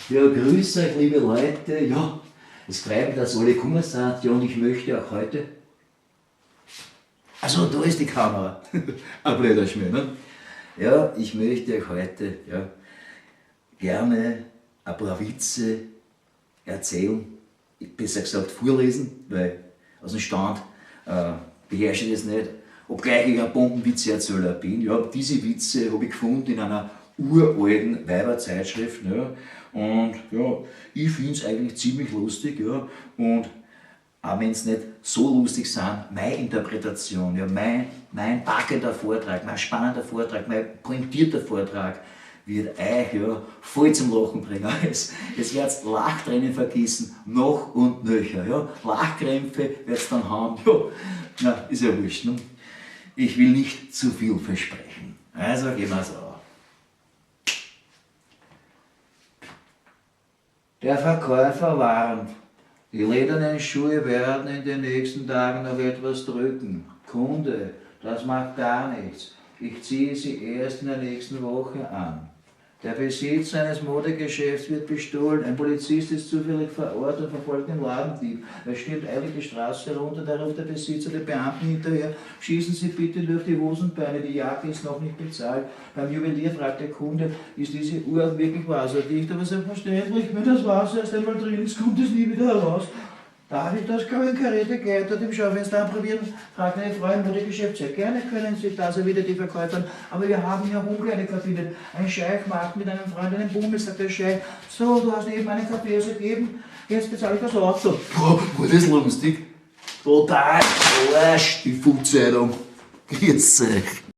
Ja, grüß euch, liebe Leute. Ja, es freut mich, dass alle gekommen sind. Ja, und ich möchte auch heute. Also, da ist die Kamera. Ein blöder Schmäh, ne? Ja, ich möchte euch heute gerne ein paar Witze erzählen. Besser gesagt vorlesen, weil aus dem Stand beherrsche ich das nicht. Obgleich ich ein Bombenwitzeerzähler bin. Ja, diese Witze habe ich gefunden in einer uralten Weiberzeitschrift. Ja. Und ja, ich finde es eigentlich ziemlich lustig. Ja. Und auch wenn es nicht so lustig sind, meine Interpretation, ja, mein packender Vortrag, mein spannender Vortrag, mein pointierter Vortrag wird euch ja voll zum Lachen bringen. Es wird Lachtränen vergießen, noch und nöcher. Ja. Lachkrämpfe wird es dann haben. Ja, na, ist ja wurscht. Ne? Ich will nicht zu viel versprechen. Also gehen wir so. Der Verkäufer warnt, die ledernen Schuhe werden in den nächsten Tagen noch etwas drücken. Kunde, das macht gar nichts. Ich ziehe sie erst in der nächsten Woche an. Der Besitzer eines Modegeschäfts wird bestohlen. Ein Polizist ist zufällig vor Ort und verfolgt den Ladendieb. Er stürmt eilig die Straße herunter, da ruft der Besitzer den Beamten hinterher. Schießen Sie bitte durch die Hosenbeine, die Jacke ist noch nicht bezahlt. Beim Juwelier fragt der Kunde, ist diese Uhr wirklich wasserdicht? Aber selbstverständlich, wenn das Wasser erst einmal drin ist, kommt es nie wieder heraus. Darf ich das Karotte dort im Schaufenster anprobieren? Fragt eine Frau im Modegeschäft. Sehr gerne können Sie das, wieder die Verkäuferin. Aber wir haben hier Umkleidekabinen. Ein Scheich macht mit einem Freund einen Bummel, sagt der Scheich. So, du hast eben einen Kaffee gegeben, jetzt bezahle ich das Auto. Boah, war das lustig? Total. Arsch, die Fußzeitung. Grüß euch.